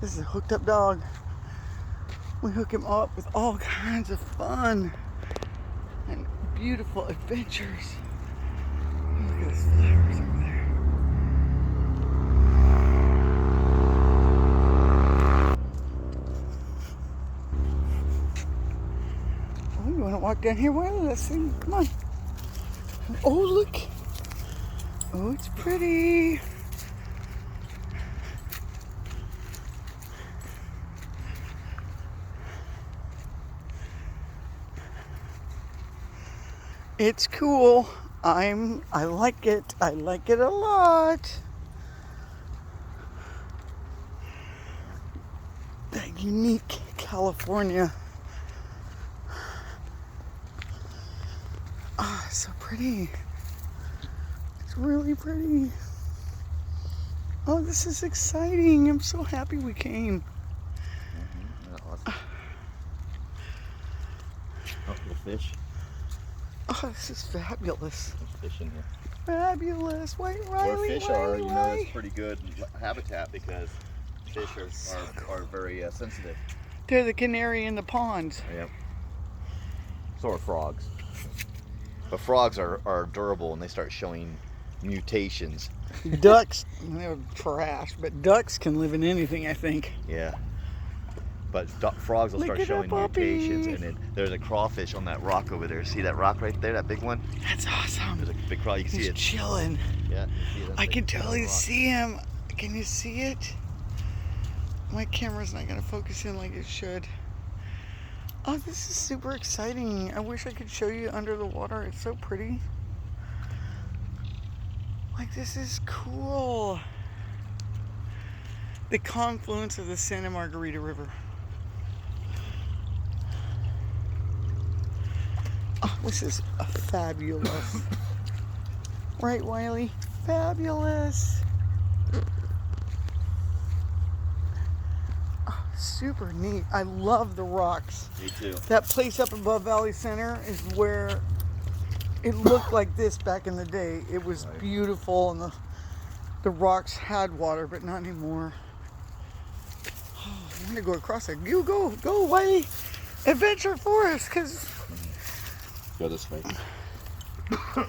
This is a hooked up dog. We hook him up with all kinds of fun and beautiful adventures. Look at those flowers over there. Oh, you want to walk down here? Well, let's see. Come on. Oh, look. Oh, it's pretty. It's cool. I like it. I like it a lot. That unique California. Ah, so pretty. It's really pretty. Oh, this is exciting. I'm so happy we came. Awesome. Oh, little fish. Oh, this is fabulous. There's fish in here. Fabulous. Wait, Riley, Where fish Riley, are, Riley. it's pretty good habitat because fish are very sensitive. They're the canary in the ponds. Yep. So are frogs. But frogs are durable and they start showing mutations. Ducks, they're trash, but ducks can live in anything, I think. Yeah. But frogs will start showing mutations, and then there's a crawfish on that rock over there. See that rock right there, that big one? That's awesome. There's a big craw. You can see it. He's chilling. Yeah, you see it. I can totally see him. Can you see it? My camera's not going to focus in like it should. Oh, this is super exciting. I wish I could show you under the water. It's so pretty. Like, this is cool. The confluence of the Santa Margarita River. Oh, this is fabulous. Right, Wiley? Fabulous. Oh, super neat. I love the rocks. Me too. That place up above Valley Center is where it looked like this back in the day. It was beautiful, and the rocks had water, but not anymore. Oh, I'm gonna go across there. You go, Wiley. Adventure for us, cause Go this way.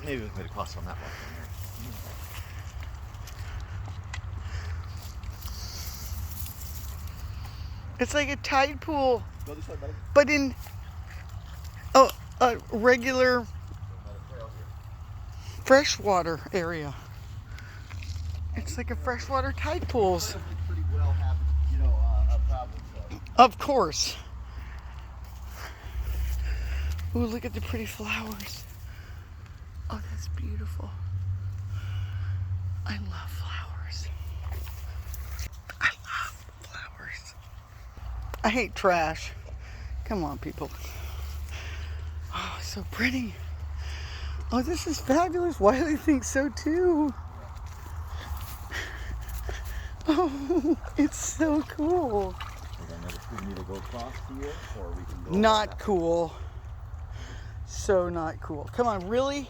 Maybe we can cross on that one. it's like a tide pool, Go this way, buddy. but in a regular freshwater area. It's like a freshwater tide pools. Pretty well have, a problem. So. Of course. Ooh, look at the pretty flowers. Oh, that's beautiful. I love flowers. I love flowers. I hate trash. Come on, people. Oh, so pretty. Oh, this is fabulous. Wiley thinks so too. Oh, it's so cool. We need to go across here, or we can go. Not cool. So not cool. Come on, really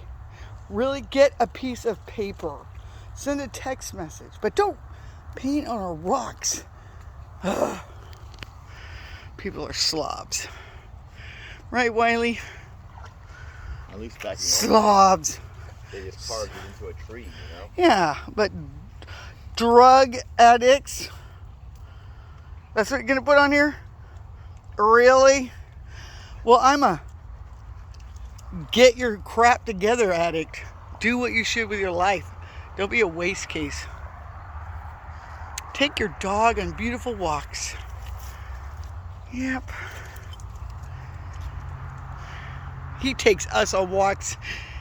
get a piece of paper. Send a text message, but don't paint on our rocks. Ugh. People are slobs. Right, Wiley? At least back in Slobs. they just carved it into a tree, Yeah, but drug addicts. That's what you're gonna put on here? Really? Well, I'm a get your crap together addict. Do what you should with your life. Don't be a waste case. Take your dog on beautiful walks. Yep. He takes us on walks.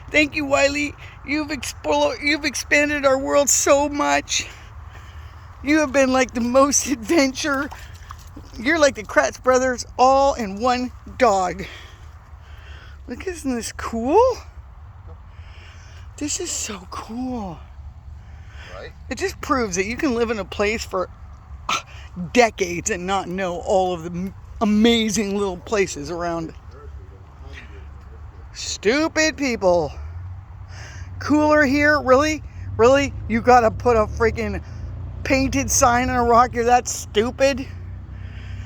Thank you, Wiley. You've expanded our world so much. You have been like the most adventure. You're like the Kratz brothers all in one dog. Look, isn't this cool? This is so cool. Right? It just proves that you can live in a place for decades and not know all of the amazing little places around. Stupid people. Cooler here? Really? You gotta put a freaking painted sign on a rock, you're that stupid?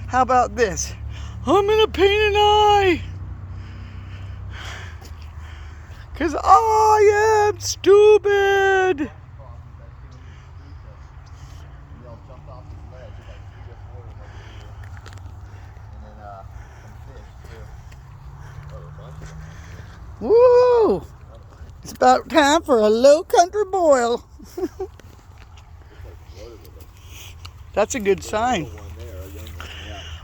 How about this? I'm gonna paint an eye. 'Cause I am stupid. Woo! It's about time for a low country boil. That's a good sign.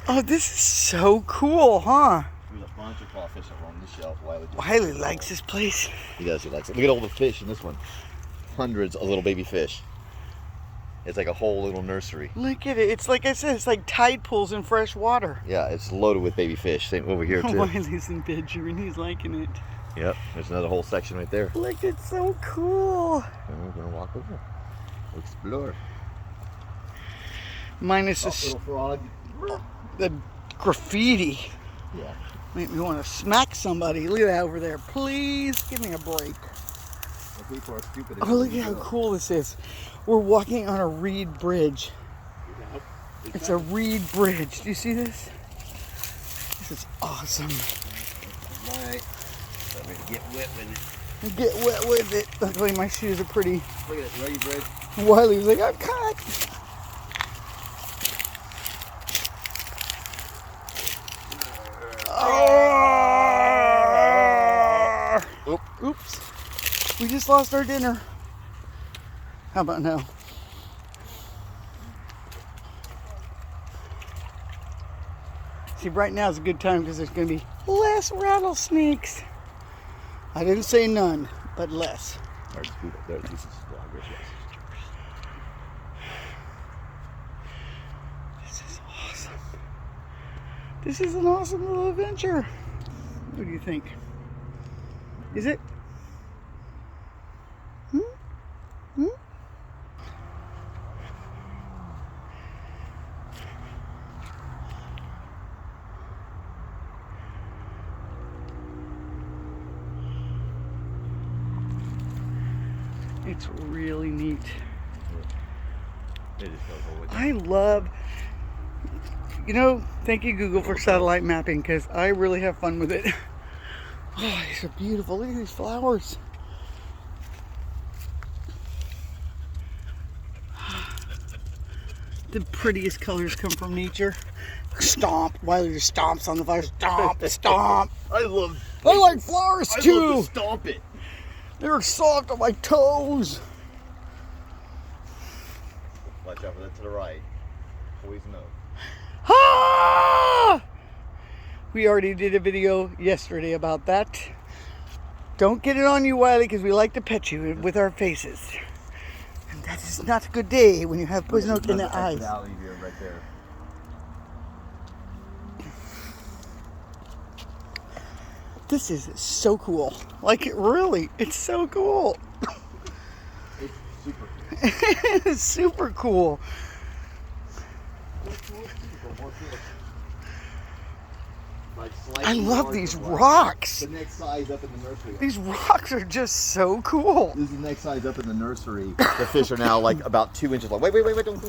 Oh, this is so cool, huh? There's a bunch of crawfish along the shelf. Wiley likes this place. He does, he likes it. Look at all the fish in this one. Hundreds of little baby fish. It's like a whole little nursery. Look at it. It's like I said, it's like tide pools in fresh water. Yeah, it's loaded with baby fish. Same over here, too. Wiley's in picture and he's liking it. Yep, there's another whole section right there. Look, it's so cool. And we're going to walk over. Explore. Minus Little frog. the graffiti. Yeah. Make me want to smack somebody. Look at that over there. Please give me a break. People are stupid. Oh, look at how cool this is. We're walking on a reed bridge. It's a reed bridge. Do you see this? This is awesome. Right. I'm going to get wet with it. Get wet with it. Luckily, my shoes are pretty. Look at it, ready bridge. Wiley's like, I'm cut. Oh! Oops. We just lost our dinner. How about now? See, right now is a good time because there's going to be less rattlesnakes. I didn't say none, but less. This is awesome. This is an awesome little adventure. What do you think? Is it? It's really neat. I love, thank you Google for satellite mapping because I really have fun with it. Oh, these are beautiful. Look at these flowers. The prettiest colors come from nature. Stomp. Wiley just stomps on the flowers. Stomp, stomp. I like flowers too. I love to stomp it. They're soft on my toes. Watch out for that to the right. Poison oak. Ah! We already did a video yesterday about that. Don't get it on you, Wiley, because we like to pet you with our faces. And that is not a good day when you have poison oak in the eyes. Right there. This is so cool. Like, really, it's so cool. It's super cool. It's super cool. I love these rocks. The next size up in the nursery. These rocks are just so cool. This is the next size up in the nursery. The fish are now like about 2 inches long. Wait, don't.